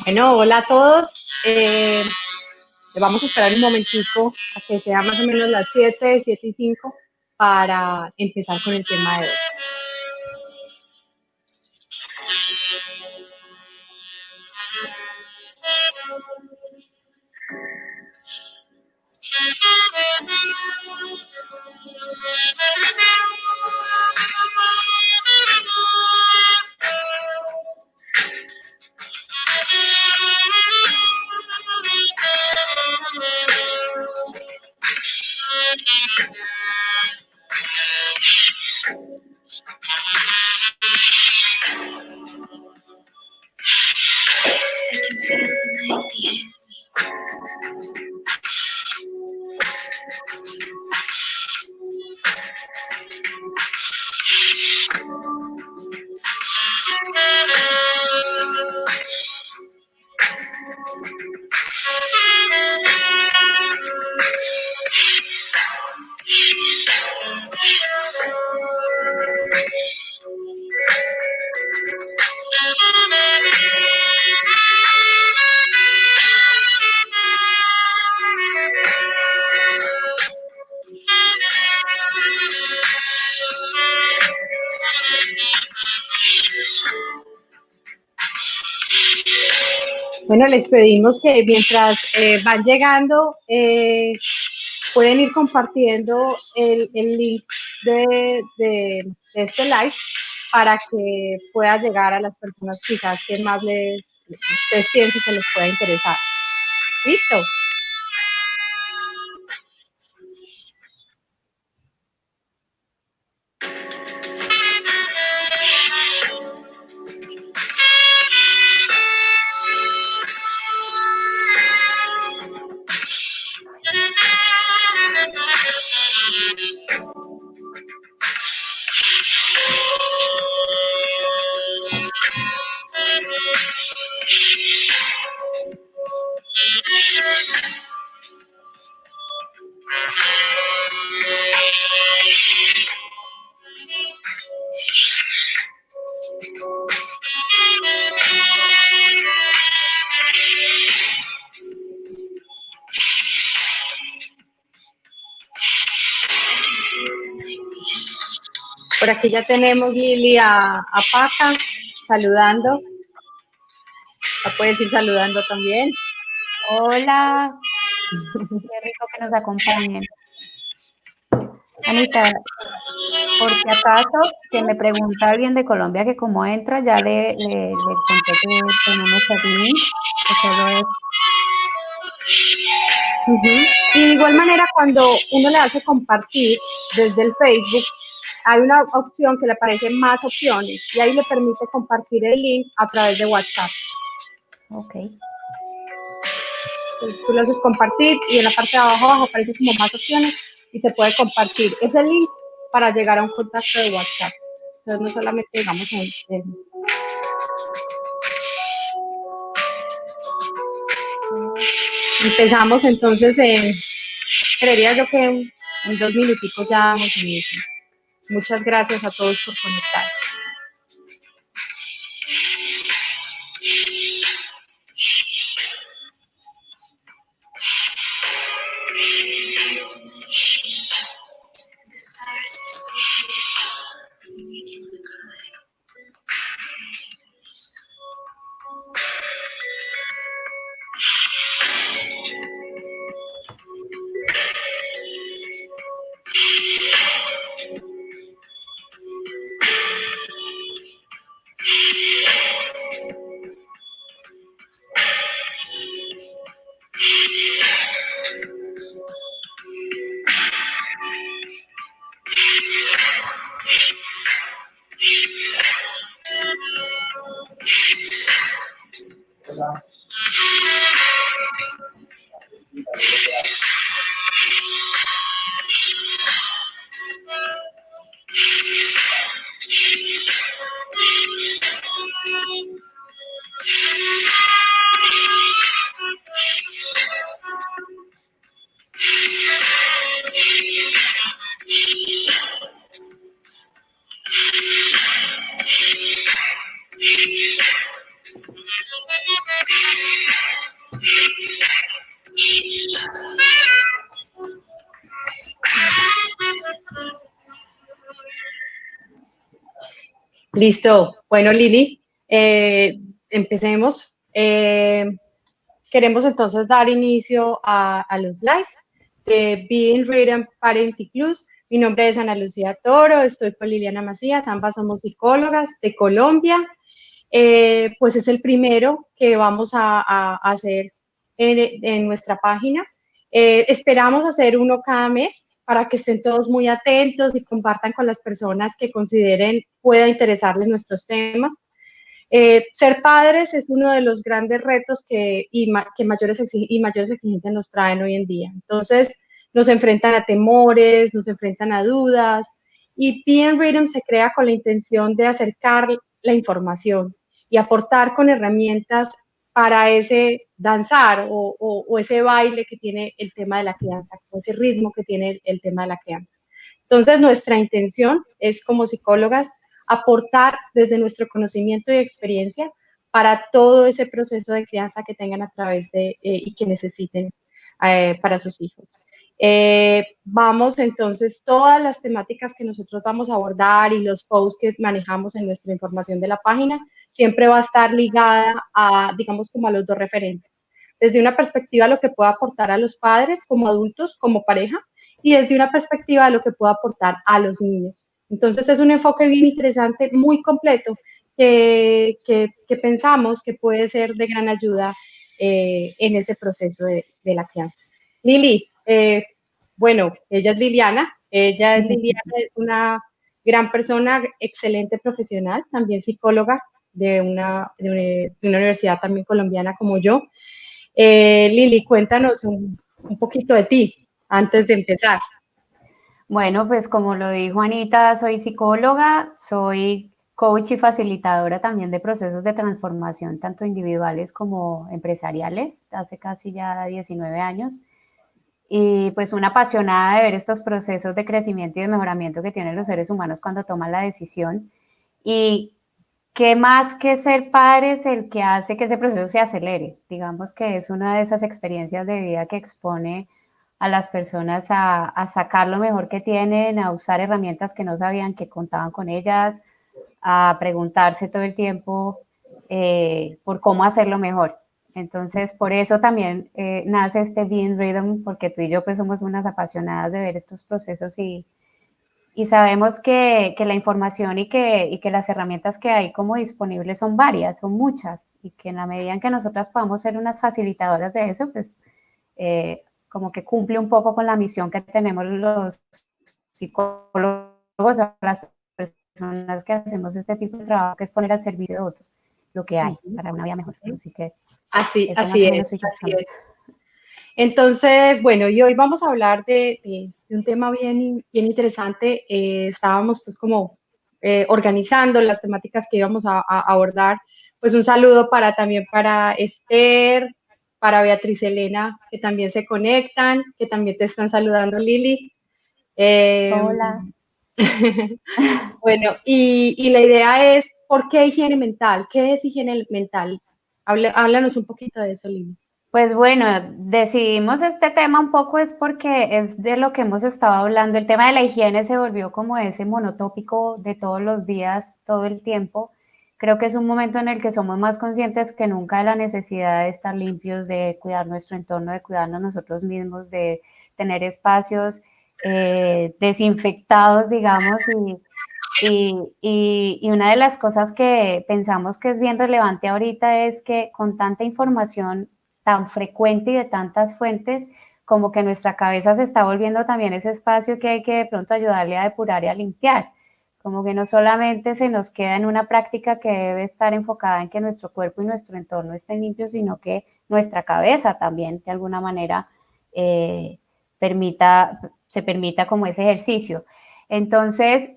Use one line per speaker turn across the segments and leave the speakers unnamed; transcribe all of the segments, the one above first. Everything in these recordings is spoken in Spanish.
Bueno, hola a todos. Vamos a esperar un momentico a que sea más o menos las 7:05 para empezar con el tema de hoy. Bueno, les pedimos que mientras van llegando, pueden ir compartiendo el link de este live para que pueda llegar a las personas quizás que más ustedes piensen que les pueda interesar. ¿Listo? Por aquí ya tenemos, Lili, a Paca saludando. La puedes ir saludando también.
Hola, qué rico que nos acompañen. Anita, por si acaso, que me pregunta alguien de Colombia que cómo entra, ya le conté que tenemos el link, que solo es...
Y de igual manera, cuando uno le hace compartir desde el Facebook, hay una opción que le aparece más opciones y ahí le permite compartir el link a través de WhatsApp.
Ok.
Entonces, tú le haces compartir y en la parte de abajo aparece como más opciones y te puede compartir ese link para llegar a un contacto de WhatsApp. Entonces, no solamente, digamos, empezamos entonces, creería yo que en 2 minuticos ya vamos en eso. Muchas gracias a todos por conectar. Listo. Bueno, Lili, empecemos. Queremos entonces dar inicio a los live de Being Freedom Parenting Plus. Mi nombre es Ana Lucía Toro, estoy con Liliana Macías, ambas somos psicólogas de Colombia. Pues es el primero que vamos a hacer en nuestra página. Esperamos hacer uno cada mes para que estén todos muy atentos y compartan con las personas que consideren pueda interesarles nuestros temas. Ser padres es uno de los grandes retos que mayores exigencias nos traen hoy en día. Entonces, nos enfrentan a temores, nos enfrentan a dudas, y Being Rhythm se crea con la intención de acercar la información y aportar con herramientas para ese danzar o ese baile que tiene el tema de la crianza, o ese ritmo que tiene el tema de la crianza. Entonces, nuestra intención es, como psicólogas, aportar desde nuestro conocimiento y experiencia para todo ese proceso de crianza que tengan a través de y que necesiten para sus hijos. Vamos entonces, todas las temáticas que nosotros vamos a abordar y los posts que manejamos en nuestra información de la página, siempre va a estar ligada a, digamos, como a los dos referentes. Desde una perspectiva, lo que pueda aportar a los padres como adultos, como pareja, y desde una perspectiva de lo que pueda aportar a los niños. Entonces es un enfoque bien interesante, muy completo, que pensamos que puede ser de gran ayuda en ese proceso de la crianza. Lili, bueno, ella es Liliana, es una gran persona, excelente profesional, también psicóloga de una universidad también colombiana como yo. Lili, cuéntanos un poquito de ti antes de empezar.
Bueno, pues como lo dijo Anita, soy psicóloga, soy coach y facilitadora también de procesos de transformación, tanto individuales como empresariales, hace casi ya 19 años. Y pues una apasionada de ver estos procesos de crecimiento y de mejoramiento que tienen los seres humanos cuando toman la decisión. Y qué más que ser padres el que hace que ese proceso se acelere. Digamos que es una de esas experiencias de vida que expone a las personas a sacar lo mejor que tienen, a usar herramientas que no sabían que contaban con ellas, a preguntarse todo el tiempo por cómo hacerlo mejor. Entonces, por eso también nace este Being Rhythm, porque tú y yo pues somos unas apasionadas de ver estos procesos y sabemos que la información y que las herramientas que hay como disponibles son varias, son muchas, y que en la medida en que nosotras podamos ser unas facilitadoras de eso, pues como que cumple un poco con la misión que tenemos los psicólogos o las personas que hacemos este tipo de trabajo, que es poner al servicio de otros lo que hay para una vida mejor. Así que eso más o menos soy yo también.
Entonces, bueno, y hoy vamos a hablar de un tema bien interesante. Estábamos pues como organizando las temáticas que íbamos a abordar. Pues un saludo también para Esther, para Beatriz Elena, que también se conectan, que también te están saludando, Lili.
Hola.
Bueno, y la idea es, ¿por qué higiene mental? ¿Qué es higiene mental? Háblanos un poquito de eso, Lili.
Pues bueno, decidimos este tema un poco es porque es de lo que hemos estado hablando. El tema de la higiene se volvió como ese monotópico de todos los días, todo el tiempo. Creo que es un momento en el que somos más conscientes que nunca de la necesidad de estar limpios, de cuidar nuestro entorno, de cuidarnos nosotros mismos, de tener espacios desinfectados, digamos, y una de las cosas que pensamos que es bien relevante ahorita es que con tanta información tan frecuente y de tantas fuentes, como que nuestra cabeza se está volviendo también ese espacio que hay que de pronto ayudarle a depurar y a limpiar. Como que no solamente se nos queda en una práctica que debe estar enfocada en que nuestro cuerpo y nuestro entorno estén limpios, sino que nuestra cabeza también de alguna manera se permita como ese ejercicio. Entonces,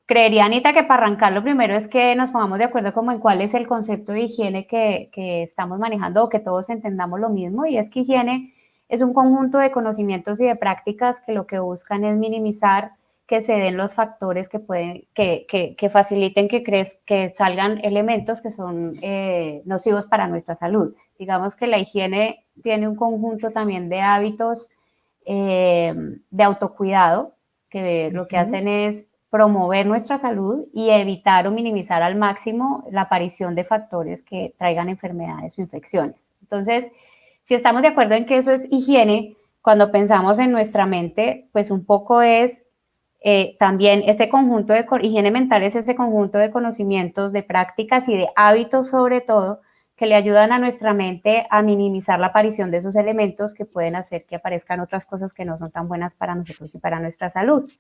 creería, Anita, que para arrancar lo primero es que nos pongamos de acuerdo como en cuál es el concepto de higiene que estamos manejando o que todos entendamos lo mismo, y es que higiene es un conjunto de conocimientos y de prácticas que lo que buscan es minimizar que se den los factores que pueden, que faciliten que salgan elementos que son nocivos para nuestra salud. Digamos que la higiene tiene un conjunto también de hábitos de autocuidado, que lo que hacen es promover nuestra salud y evitar o minimizar al máximo la aparición de factores que traigan enfermedades o infecciones. Entonces, si estamos de acuerdo en que eso es higiene, cuando pensamos en nuestra mente, pues un poco es también ese conjunto de higiene mental, es ese conjunto de conocimientos, de prácticas y de hábitos sobre todo, que le ayudan a nuestra mente a minimizar la aparición de esos elementos que pueden hacer que aparezcan otras cosas que no son tan buenas para nosotros y para nuestra salud.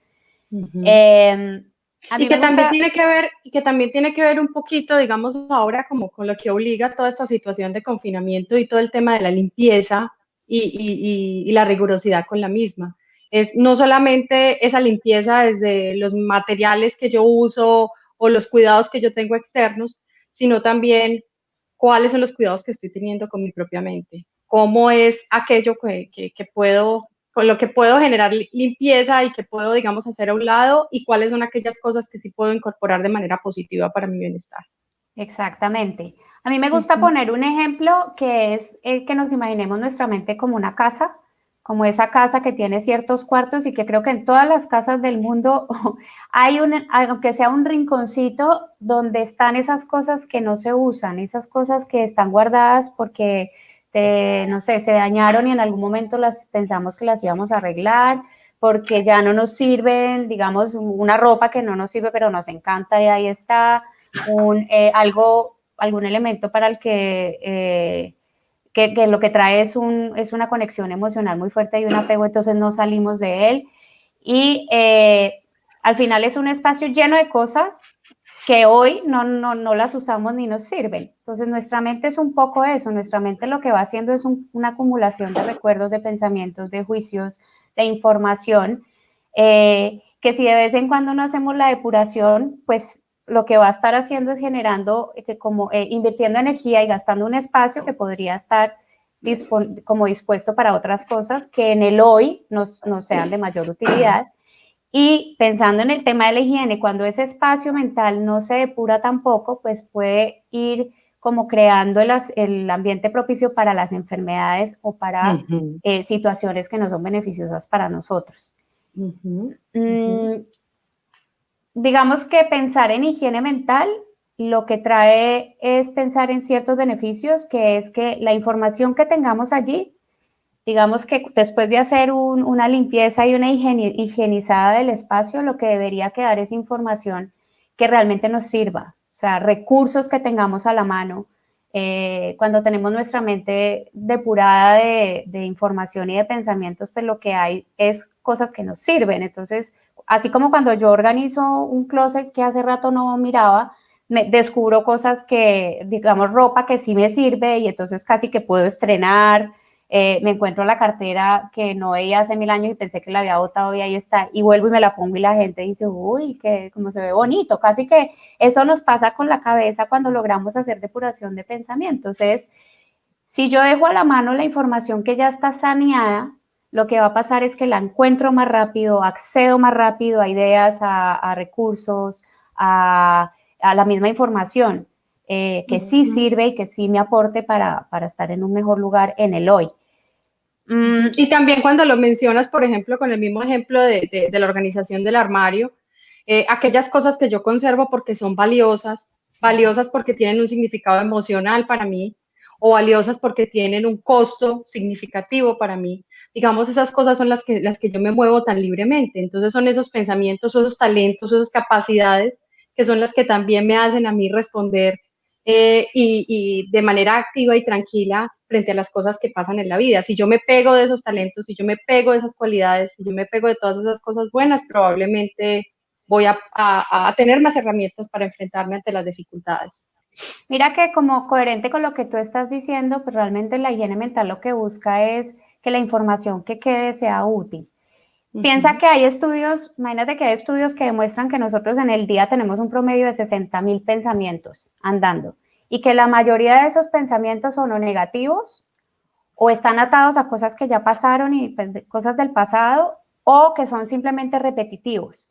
Y que también tiene que ver un poquito, digamos, ahora como con lo que obliga toda esta situación de confinamiento y todo el tema de la limpieza y la rigurosidad con la misma. Es no solamente esa limpieza desde los materiales que yo uso o los cuidados que yo tengo externos, sino también cuáles son los cuidados que estoy teniendo con mi propia mente, cómo es aquello que puedo, con lo que puedo generar limpieza y que puedo, digamos, hacer a un lado, y cuáles son aquellas cosas que sí puedo incorporar de manera positiva para mi bienestar.
Exactamente. A mí me gusta poner un ejemplo que es que nos imaginemos nuestra mente como una casa, como esa casa que tiene ciertos cuartos y que creo que en todas las casas del mundo hay aunque sea un rinconcito donde están esas cosas que no se usan, esas cosas que están guardadas porque, no sé, se dañaron y en algún momento las pensamos que las íbamos a arreglar, porque ya no nos sirven, digamos, una ropa que no nos sirve pero nos encanta y ahí está, algún elemento para el que lo que trae es una conexión emocional muy fuerte y un apego, entonces no salimos de él. Y al final es un espacio lleno de cosas que hoy no las usamos ni nos sirven. Entonces nuestra mente es un poco eso, nuestra mente lo que va haciendo es una acumulación de recuerdos, de pensamientos, de juicios, de información, que si de vez en cuando no hacemos la depuración, pues lo que va a estar haciendo es generando, invirtiendo energía y gastando un espacio que podría estar como dispuesto para otras cosas que en el hoy nos sean de mayor utilidad. Y pensando en el tema de la higiene, cuando ese espacio mental no se depura tampoco, pues puede ir como creando el ambiente propicio para las enfermedades o para situaciones que no son beneficiosas para nosotros. Digamos que pensar en higiene mental lo que trae es pensar en ciertos beneficios, que es que la información que tengamos allí, digamos que después de hacer una limpieza y una higienizada del espacio, lo que debería quedar es información que realmente nos sirva, o sea, recursos que tengamos a la mano. Cuando tenemos nuestra mente depurada de información y de pensamientos, pues lo que hay es cosas que nos sirven. Entonces, así como cuando yo organizo un closet que hace rato no miraba, descubro cosas que, digamos, ropa que sí me sirve y entonces casi que puedo estrenar. Me encuentro la cartera que no veía hace 1000 años y pensé que la había botado y ahí está, y vuelvo y me la pongo y la gente dice, uy, que como se ve bonito, casi que eso nos pasa con la cabeza cuando logramos hacer depuración de pensamientos. Es, si yo dejo a la mano la información que ya está saneada, lo que va a pasar es que la encuentro más rápido, accedo más rápido a ideas, a recursos, a la misma información, que sí sirve y que sí me aporte para estar en un mejor lugar en el hoy.
Y también cuando lo mencionas, por ejemplo, con el mismo ejemplo de la organización del armario, aquellas cosas que yo conservo porque son valiosas, valiosas porque tienen un significado emocional para mí, o valiosas porque tienen un costo significativo para mí. Digamos, esas cosas son las que yo me muevo tan libremente. Entonces son esos pensamientos, esos talentos, esas capacidades que son las que también me hacen a mí responder y de manera activa y tranquila frente a las cosas que pasan en la vida. Si yo me pego de esos talentos, si yo me pego de esas cualidades, si yo me pego de todas esas cosas buenas, probablemente voy a tener más herramientas para enfrentarme ante las dificultades.
Mira que como coherente con lo que tú estás diciendo, pues realmente la higiene mental lo que busca es que la información que quede sea útil. Piensa que hay estudios, imagínate que hay estudios que demuestran que nosotros en el día tenemos un promedio de 60.000 pensamientos andando y que la mayoría de esos pensamientos son o negativos o están atados a cosas que ya pasaron y pues, cosas del pasado o que son simplemente repetitivos.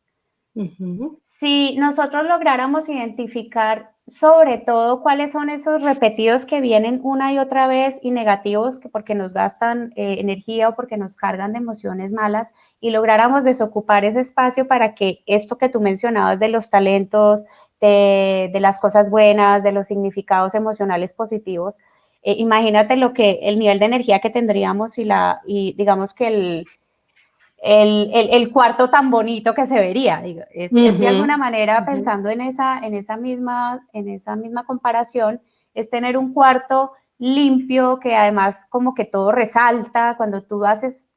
Si nosotros lográramos identificar sobre todo cuáles son esos repetidos que vienen una y otra vez y negativos porque nos gastan energía o porque nos cargan de emociones malas, y lográramos desocupar ese espacio para que esto que tú mencionabas de los talentos, de las cosas buenas, de los significados emocionales positivos, imagínate el nivel de energía que tendríamos y digamos que el cuarto tan bonito que se vería. Es de alguna manera, pensando en esa misma comparación, es tener un cuarto limpio, que además como que todo resalta. Cuando tú haces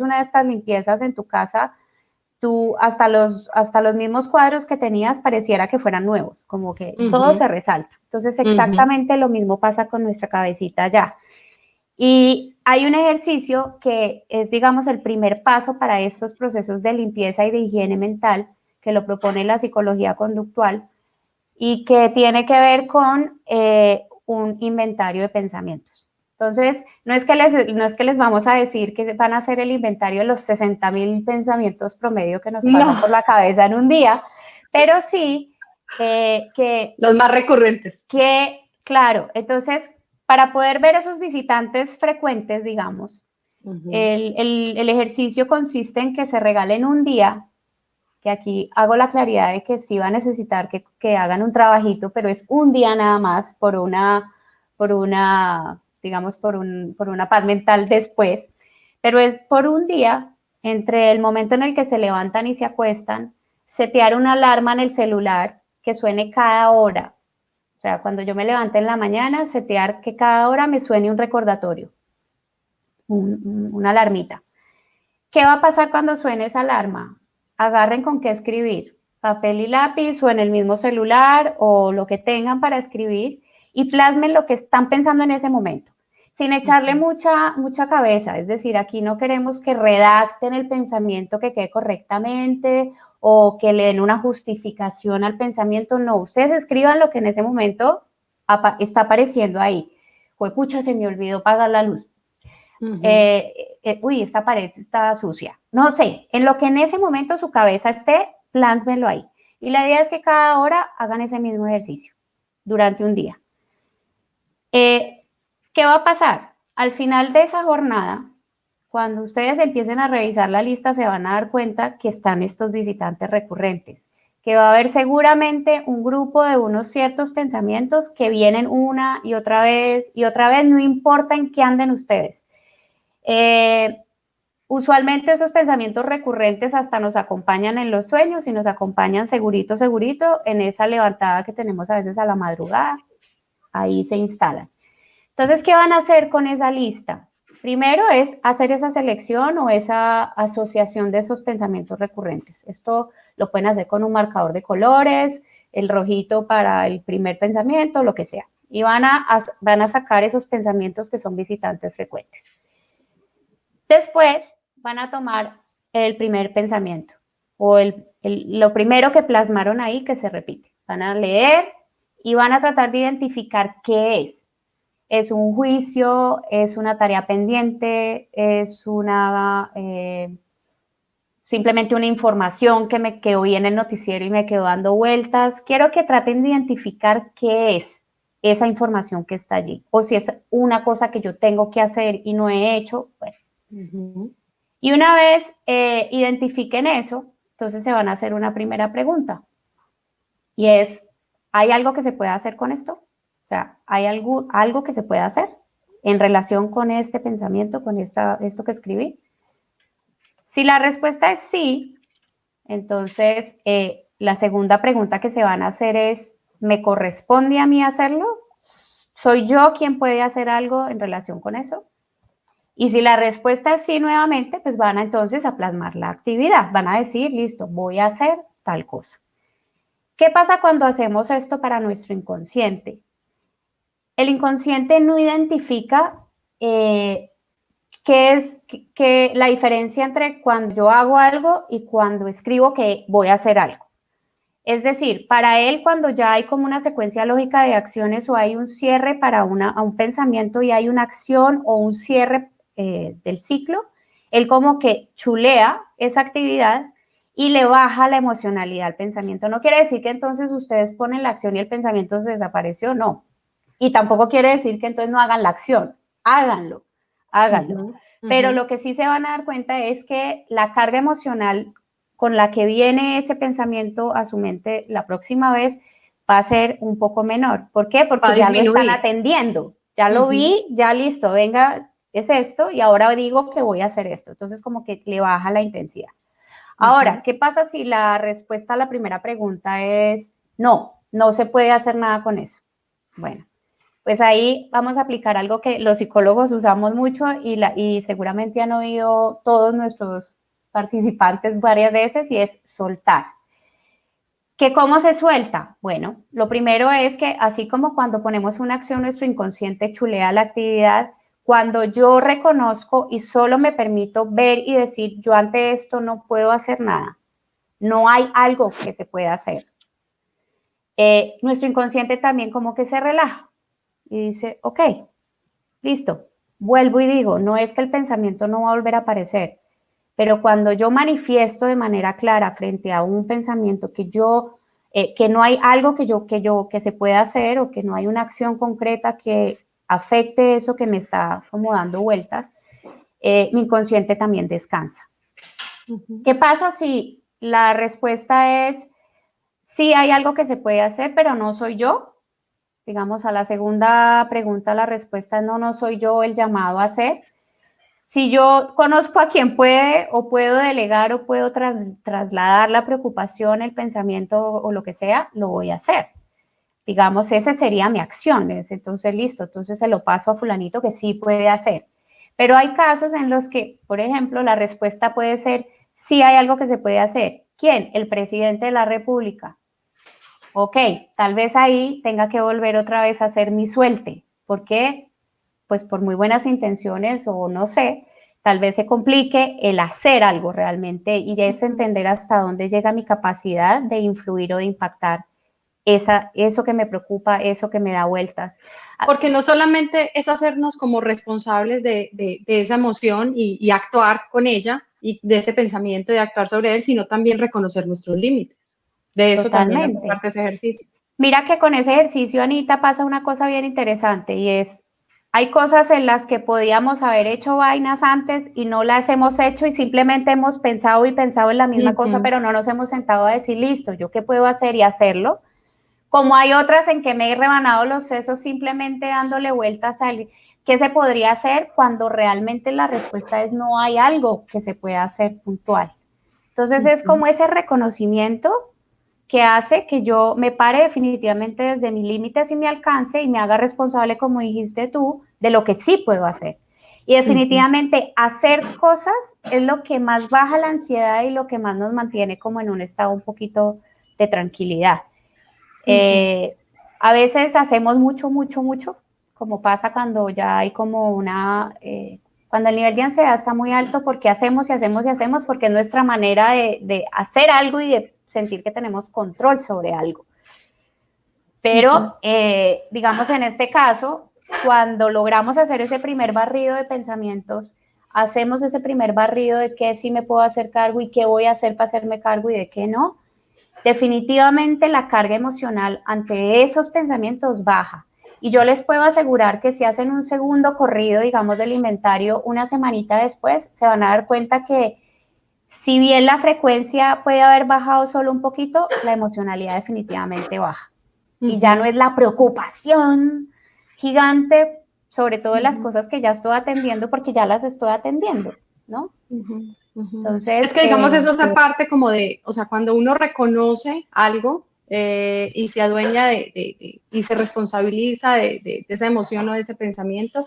una de estas limpiezas en tu casa, tú hasta los mismos cuadros que tenías pareciera que fueran nuevos, como que todo se resalta. Entonces exactamente lo mismo pasa con nuestra cabecita ya. Y hay un ejercicio que es, digamos, el primer paso para estos procesos de limpieza y de higiene mental, que lo propone la psicología conductual y que tiene que ver con un inventario de pensamientos. Entonces, no es que les vamos a decir que van a hacer el inventario de los 60,000 pensamientos promedio que nos pasan por la cabeza en un día, pero sí que...
Los más recurrentes.
Claro, entonces, para poder ver esos visitantes frecuentes, digamos, el ejercicio consiste en que se regalen un día, que aquí hago la claridad de que sí va a necesitar que hagan un trabajito, pero es un día nada más por una paz mental después, pero es por un día, entre el momento en el que se levantan y se acuestan, setear una alarma en el celular que suene cada hora. O sea, cuando yo me levante en la mañana, setear que cada hora me suene un recordatorio, una alarmita. ¿Qué va a pasar cuando suene esa alarma? Agarren con qué escribir, papel y lápiz o en el mismo celular o lo que tengan para escribir, y plasmen lo que están pensando en ese momento, sin echarle mucha cabeza. Es decir, aquí no queremos que redacten el pensamiento que quede correctamente o que le den una justificación al pensamiento. No, ustedes escriban lo que en ese momento está apareciendo ahí. Pucha, se me olvidó apagar la luz. Uy, esta pared está sucia. No sé, en lo que en ese momento su cabeza esté, plásmenlo ahí. Y la idea es que cada hora hagan ese mismo ejercicio durante un día. ¿Qué va a pasar? Al final de esa jornada, cuando ustedes empiecen a revisar la lista, se van a dar cuenta que están estos visitantes recurrentes, que va a haber seguramente un grupo de unos ciertos pensamientos que vienen una y otra vez, no importa en qué anden ustedes. Usualmente esos pensamientos recurrentes hasta nos acompañan en los sueños y nos acompañan segurito en esa levantada que tenemos a veces a la madrugada. Ahí se instalan. Entonces, ¿qué van a hacer con esa lista? Primero es hacer esa selección o esa asociación de esos pensamientos recurrentes. Esto lo pueden hacer con un marcador de colores, el rojito para el primer pensamiento, lo que sea. Y van a sacar esos pensamientos que son visitantes frecuentes. Después van a tomar el primer pensamiento o lo primero que plasmaron ahí que se repite. Van a leer y van a tratar de identificar qué es. ¿Es un juicio? ¿Es una tarea pendiente? ¿Es simplemente una información que oí en el noticiero y me quedó dando vueltas? Quiero que traten de identificar qué es esa información que está allí. O si es una cosa que yo tengo que hacer y no he hecho, bueno. Y una vez identifiquen eso, entonces se van a hacer una primera pregunta. Y es, ¿hay algo que se pueda hacer con esto? O sea, ¿hay algo que se pueda hacer en relación con este pensamiento, con esto que escribí? Si la respuesta es sí, entonces la segunda pregunta que se van a hacer es, ¿me corresponde a mí hacerlo? ¿Soy yo quien puede hacer algo en relación con eso? Y si la respuesta es sí nuevamente, pues van entonces a plasmar la actividad. Van a decir, listo, voy a hacer tal cosa. ¿Qué pasa cuando hacemos esto para nuestro inconsciente? El inconsciente no identifica qué es la diferencia entre cuando yo hago algo y cuando escribo que voy a hacer algo. Es decir, para él, cuando ya hay como una secuencia lógica de acciones o hay un cierre para un pensamiento y hay una acción o un cierre del ciclo, él como que chulea esa actividad y le baja la emocionalidad al pensamiento. No quiere decir que entonces ustedes ponen la acción y el pensamiento se desapareció, no. Y tampoco quiere decir que entonces no hagan la acción, háganlo, háganlo. Pero lo que sí se van a dar cuenta es que la carga emocional con la que viene ese pensamiento a su mente la próxima vez va a ser un poco menor. ¿Por qué? Porque ya lo están atendiendo, ya lo vi, ya listo, venga, es esto y ahora digo que voy a hacer esto. Entonces como que le baja la intensidad. Ahora, ¿qué pasa si la respuesta a la primera pregunta es no, no se puede hacer nada con eso? Bueno, pues ahí vamos a aplicar algo que los psicólogos usamos mucho y seguramente han oído todos nuestros participantes varias veces y es soltar. ¿Que cómo se suelta? Bueno, lo primero es que así como cuando ponemos una acción, nuestro inconsciente chulea la actividad, cuando yo reconozco y solo me permito ver y decir, yo ante esto no puedo hacer nada, no hay algo que se pueda hacer. Nuestro inconsciente también como que se relaja y dice, ok, listo, vuelvo y digo, no es que el pensamiento no va a volver a aparecer, pero cuando yo manifiesto de manera clara frente a un pensamiento que no hay algo que se pueda hacer o que no hay una acción concreta que afecte eso que me está como dando vueltas, mi inconsciente también descansa. ¿Qué pasa si la respuesta es sí hay algo que se puede hacer, pero no soy yo? Digamos, a la segunda pregunta la respuesta es no soy yo el llamado a hacer. Si yo conozco a quien puede o puedo delegar o puedo trasladar la preocupación, el pensamiento o lo que sea, lo voy a hacer. Digamos, esa sería mi acción. Entonces, listo, entonces se lo paso a fulanito que sí puede hacer. Pero hay casos en los que, por ejemplo, la respuesta puede ser, sí hay algo que se puede hacer. ¿Quién? El presidente de la República. Ok, tal vez ahí tenga que volver otra vez a hacer mi suelte. ¿Por qué? Pues por muy buenas intenciones o no sé, tal vez se complique el hacer algo realmente y es entender hasta dónde llega mi capacidad de influir o de impactar eso que me preocupa, eso que me da vueltas.
Porque no solamente es hacernos como responsables de esa emoción y actuar con ella y de ese pensamiento y actuar sobre él, sino también reconocer nuestros límites. De eso
Totalmente.
también hace parte ese ejercicio.
Mira que con ese ejercicio, Anita, pasa una cosa bien interesante y es, hay cosas en las que podíamos haber hecho vainas antes y no las hemos hecho y simplemente hemos pensado y pensado en la misma cosa, pero no nos hemos sentado a decir, listo, ¿yo qué puedo hacer y hacerlo? Como hay otras en que me he rebanado los sesos simplemente dándole vueltas a qué se podría hacer cuando realmente la respuesta es no hay algo que se pueda hacer puntual. Entonces es como ese reconocimiento que hace que yo me pare definitivamente desde mis límites y mi alcance y me haga responsable, como dijiste tú, de lo que sí puedo hacer. Y definitivamente hacer cosas es lo que más baja la ansiedad y lo que más nos mantiene como en un estado un poquito de tranquilidad. A veces hacemos mucho, como pasa cuando ya hay como cuando el nivel de ansiedad está muy alto porque hacemos y hacemos y hacemos, porque es nuestra manera de hacer algo y de sentir que tenemos control sobre algo. Pero, digamos, en este caso, cuando logramos hacer ese primer barrido de pensamientos, hacemos ese primer barrido de qué sí me puedo hacer cargo y qué voy a hacer para hacerme cargo y de qué no, definitivamente la carga emocional ante esos pensamientos baja. Y yo les puedo asegurar que si hacen un segundo corrido, digamos, del inventario una semanita después, se van a dar cuenta que si bien la frecuencia puede haber bajado solo un poquito, la emocionalidad definitivamente baja. Y ya no es la preocupación gigante, sobre todo de las cosas que ya estoy atendiendo, porque ya las estoy atendiendo, ¿no? Entonces,
es que digamos eso es parte como de, o sea, cuando uno reconoce algo y se adueña y se responsabiliza de esa emoción o de ese pensamiento,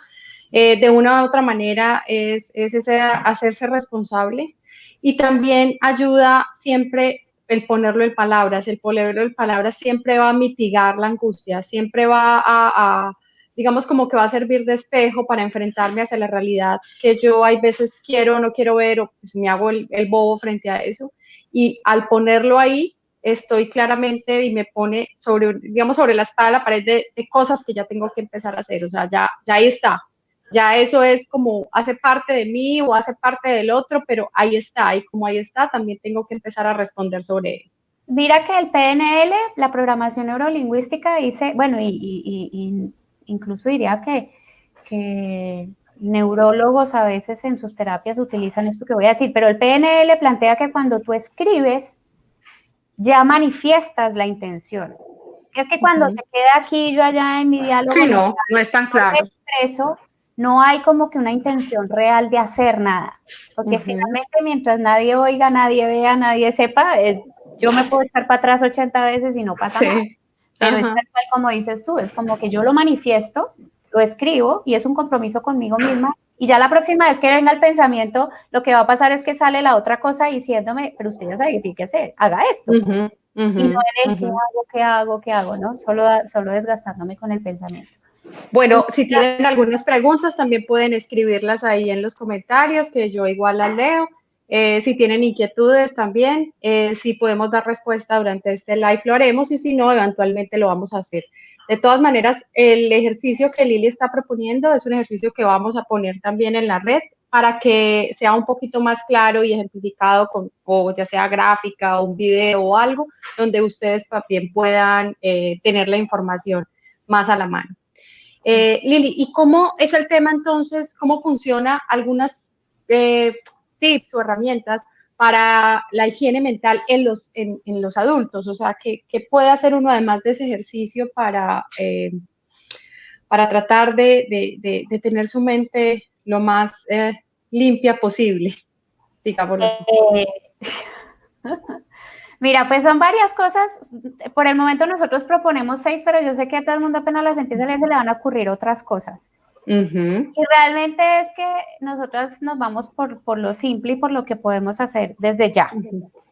de una u otra manera es ese hacerse responsable y también ayuda siempre el ponerlo en palabras. El ponerlo en palabras siempre va a mitigar la angustia, siempre va digamos, como que va a servir de espejo para enfrentarme hacia la realidad que yo hay veces quiero o no quiero ver, o pues me hago el bobo frente a eso. Y al ponerlo ahí, estoy claramente y me pone sobre, digamos, sobre la espada de la pared de cosas que ya tengo que empezar a hacer. O sea, ya ahí está. ya eso es como hace parte de mí o hace parte del otro, pero ahí está, y como ahí está, también tengo que empezar a responder sobre él.
Mira que el PNL, la programación neurolingüística, dice, bueno, y incluso diría que neurólogos a veces en sus terapias utilizan esto que voy a decir, pero el PNL plantea que cuando tú escribes, ya manifiestas la intención. Es que cuando se queda aquí, yo allá en mi diálogo,
Sí, no es tan claro.
Expreso, no hay como que una intención real de hacer nada, porque finalmente mientras nadie oiga, nadie vea, nadie sepa, yo me puedo echar para atrás 80 veces y no pasa nada, pero es tal cual como dices tú, es como que yo lo manifiesto, lo escribo y es un compromiso conmigo misma y ya la próxima vez que venga el pensamiento, lo que va a pasar es que sale la otra cosa diciéndome, pero usted ya sabe qué tiene que hacer, haga esto. Y no en el qué hago, ¿no? Solo desgastándome con el pensamiento.
Bueno, si tienen algunas preguntas, también pueden escribirlas ahí en los comentarios, que yo igual las leo. Si tienen inquietudes también, si podemos dar respuesta durante este live, lo haremos, y si no, eventualmente lo vamos a hacer. De todas maneras, el ejercicio que Lili está proponiendo es un ejercicio que vamos a poner también en la red para que sea un poquito más claro y ejemplificado, o ya sea gráfica o un video o algo, donde ustedes también puedan tener la información más a la mano. Lili, ¿y cómo es el tema entonces? ¿Cómo funciona algunas tips o herramientas para la higiene mental en los adultos? O sea, ¿qué puede hacer uno además de ese ejercicio para tratar de tener su mente lo más limpia posible, digámoslo así?
Mira, pues son varias cosas. Por el momento nosotros proponemos 6, pero yo sé que a todo el mundo apenas las empieza a leer se le van a ocurrir otras cosas. Y realmente es que nosotras nos vamos por lo simple y por lo que podemos hacer desde ya,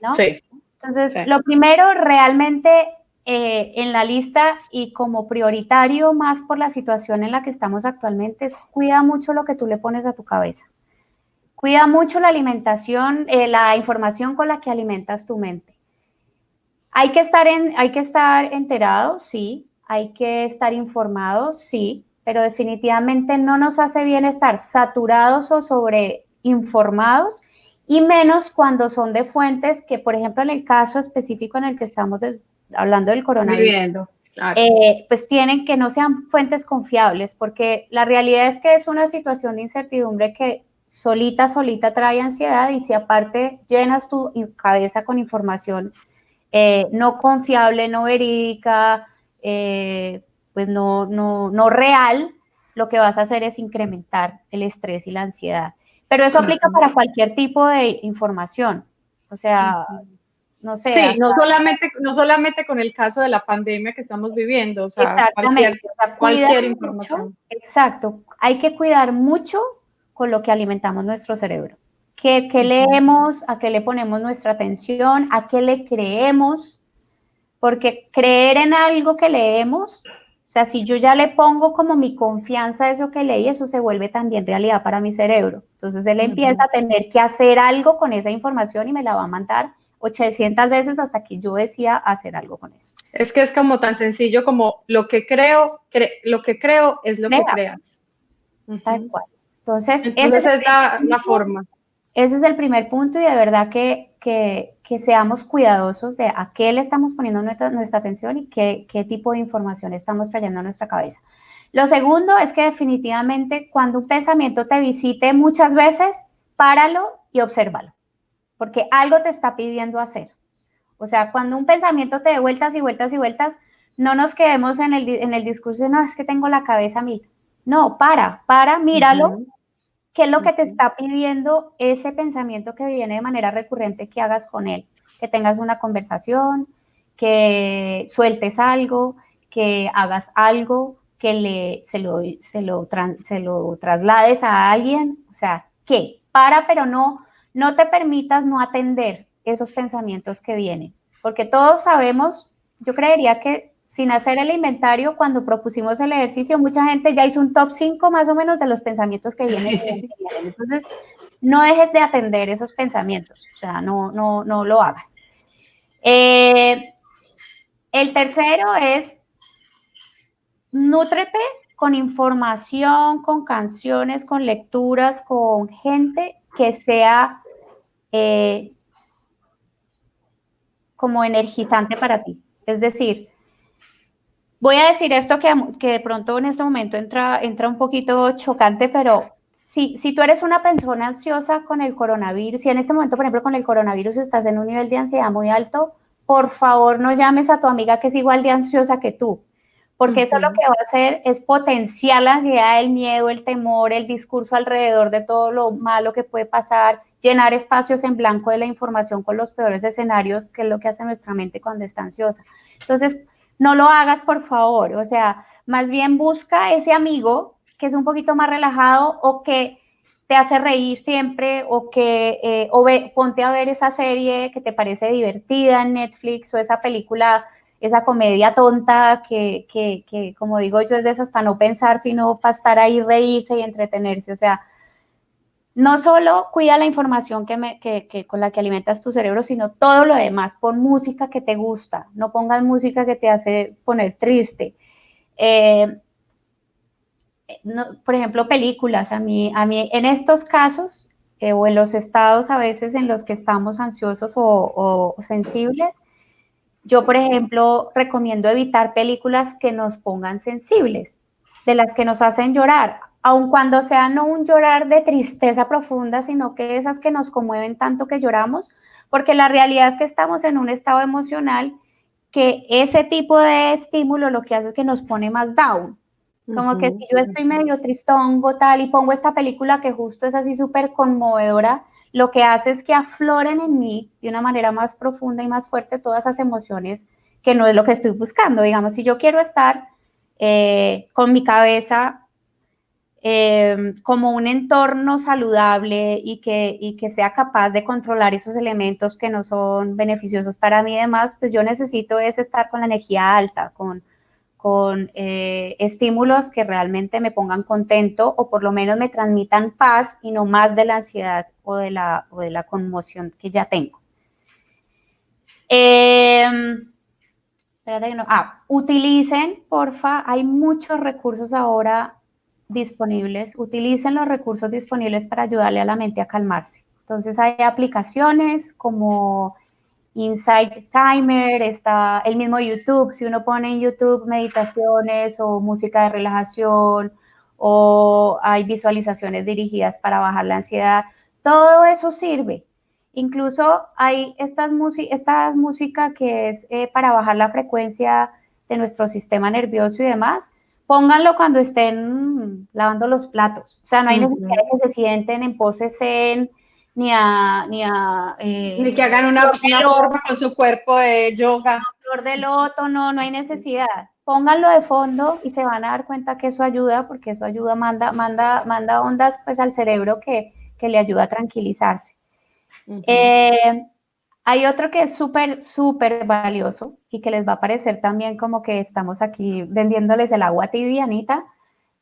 ¿no?
Sí.
Entonces, lo primero realmente en la lista y como prioritario más por la situación en la que estamos actualmente es cuida mucho lo que tú le pones a tu cabeza. Cuida mucho la alimentación, la información con la que alimentas tu mente. Hay que estar enterados, sí. Hay que estar informados, sí. Pero definitivamente no nos hace bien estar saturados o sobreinformados, y menos cuando son de fuentes que, por ejemplo, en el caso específico en el que estamos hablando del coronavirus, claro. Pues tienen que no sean fuentes confiables, porque la realidad es que es una situación de incertidumbre que solita trae ansiedad, y si aparte llenas tu cabeza con información no confiable, no verídica, pues no real, lo que vas a hacer es incrementar el estrés y la ansiedad. Pero eso aplica para cualquier tipo de información. O sea, no sé.
Sí, no solamente con el caso de la pandemia que estamos viviendo, o sea, cualquier información.
Mucho, exacto. Hay que cuidar mucho con lo que alimentamos nuestro cerebro. ¿Qué leemos? ¿A qué le ponemos nuestra atención? ¿A qué le creemos? Porque creer en algo que leemos, o sea, si yo ya le pongo como mi confianza a eso que leí, eso se vuelve también realidad para mi cerebro. Entonces él empieza a tener que hacer algo con esa información y me la va a mandar 800 veces hasta que yo decida hacer algo con eso.
Es que es como tan sencillo como lo que creo es lo que creas.
Tal cual. Entonces
esa es la forma.
Ese es el primer punto, y de verdad que seamos cuidadosos de a qué le estamos poniendo nuestra atención y qué tipo de información estamos trayendo a nuestra cabeza. Lo segundo es que definitivamente cuando un pensamiento te visite muchas veces, páralo y obsérvalo, porque algo te está pidiendo hacer. O sea, cuando un pensamiento te dé vueltas y vueltas y vueltas, no nos quedemos en el discurso de no, es que tengo la cabeza a mil. No, para, míralo. ¿Qué es lo que te está pidiendo ese pensamiento que viene de manera recurrente que hagas con él? Que tengas una conversación, que sueltes algo, que hagas algo, que se lo traslades a alguien. O sea, ¿qué? Para, pero no te permitas no atender esos pensamientos que vienen. Porque todos sabemos, yo creería que sin hacer el inventario, cuando propusimos el ejercicio, mucha gente ya hizo un top 5 más o menos de los pensamientos que vienen. Sí. Entonces, no dejes de atender esos pensamientos, o sea, no lo hagas. El tercero es, nútrete con información, con canciones, con lecturas, con gente que sea como energizante para ti. Es decir, voy a decir esto que de pronto en este momento entra un poquito chocante, pero si tú eres una persona ansiosa con el coronavirus, si en este momento, por ejemplo, con el coronavirus estás en un nivel de ansiedad muy alto, por favor no llames a tu amiga que es igual de ansiosa que tú, porque eso lo que va a hacer es potenciar la ansiedad, el miedo, el temor, el discurso alrededor de todo lo malo que puede pasar, llenar espacios en blanco de la información con los peores escenarios, que es lo que hace nuestra mente cuando está ansiosa. Entonces, no lo hagas, por favor. O sea, más bien busca ese amigo que es un poquito más relajado o que te hace reír siempre o que ponte a ver esa serie que te parece divertida en Netflix o esa película, esa comedia tonta que como digo yo, es de esas para no pensar, sino para estar ahí, reírse y entretenerse. O sea, no solo cuida la información con la que alimentas tu cerebro, sino todo lo demás. Pon música que te gusta, no pongas música que te hace poner triste. Por ejemplo, películas. A mí en estos casos, o en los estados a veces en los que estamos ansiosos o sensibles, yo, por ejemplo, recomiendo evitar películas que nos pongan sensibles, de las que nos hacen llorar, aun cuando sea no un llorar de tristeza profunda, sino que esas que nos conmueven tanto que lloramos, porque la realidad es que estamos en un estado emocional que ese tipo de estímulo lo que hace es que nos pone más down. Como que si yo estoy medio tristongo, tal, y pongo esta película que justo es así súper conmovedora, lo que hace es que afloren en mí de una manera más profunda y más fuerte todas esas emociones que no es lo que estoy buscando. Digamos, si yo quiero estar con mi cabeza como un entorno saludable y que sea capaz de controlar esos elementos que no son beneficiosos para mí y demás, pues yo necesito es estar con la energía alta, con estímulos que realmente me pongan contento o por lo menos me transmitan paz y no más de la ansiedad o de la conmoción que ya tengo. Utilicen, porfa, hay muchos recursos ahora disponibles, utilicen los recursos disponibles para ayudarle a la mente a calmarse. Entonces hay aplicaciones como Insight Timer, está el mismo YouTube, si uno pone en YouTube meditaciones o música de relajación o hay visualizaciones dirigidas para bajar la ansiedad, todo eso sirve. Incluso hay esta música que es para bajar la frecuencia de nuestro sistema nervioso y demás. Pónganlo cuando estén lavando los platos. O sea, no hay necesidad de que se sienten en pose zen, ni
que hagan una forma con su cuerpo de yoga.
Flor de loto, no hay necesidad. Pónganlo de fondo y se van a dar cuenta que eso ayuda, porque eso ayuda, manda ondas pues al cerebro que le ayuda a tranquilizarse. Hay otro que es súper valioso y que les va a parecer también como que estamos aquí vendiéndoles el agua tibia, Anita,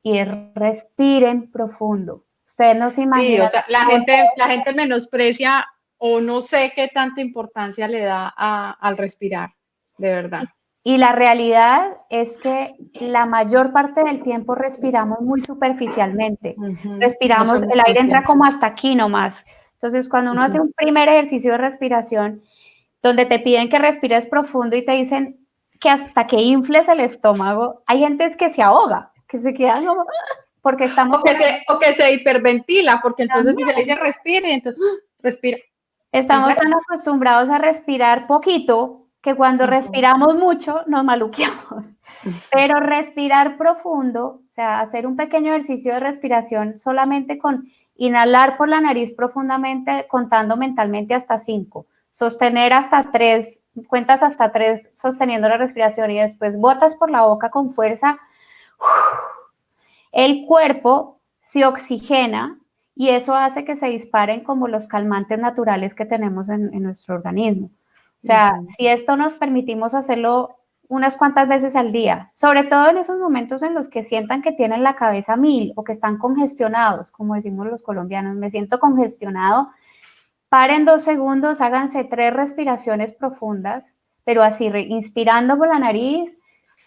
y es respiren profundo. Ustedes no se imaginan.
Sí, o sea, la gente menosprecia o no sé qué tanta importancia le da al respirar, de verdad.
Y la realidad es que la mayor parte del tiempo respiramos muy superficialmente. Respiramos, el aire entra como hasta aquí nomás. Entonces, cuando uno hace un primer ejercicio de respiración, donde te piden que respires profundo y te dicen que hasta que infles el estómago, hay gente que se ahoga, que se queda como, porque estamos...
O que se hiperventila, porque entonces se le dice respire y entonces respira.
Estamos tan acostumbrados a respirar poquito que cuando respiramos mucho nos maluqueamos. Pero respirar profundo, o sea, hacer un pequeño ejercicio de respiración solamente con inhalar por la nariz profundamente, contando mentalmente hasta 5, sostener hasta 3, cuentas hasta 3 sosteniendo la respiración y después botas por la boca con fuerza. El cuerpo se oxigena y eso hace que se disparen como los calmantes naturales que tenemos en nuestro organismo. O sea, si esto nos permitimos hacerlo unas cuantas veces al día, sobre todo en esos momentos en los que sientan que tienen la cabeza a mil o que están congestionados, como decimos los colombianos, me siento congestionado, paren 2 segundos, háganse 3 respiraciones profundas, pero así, inspirando por la nariz,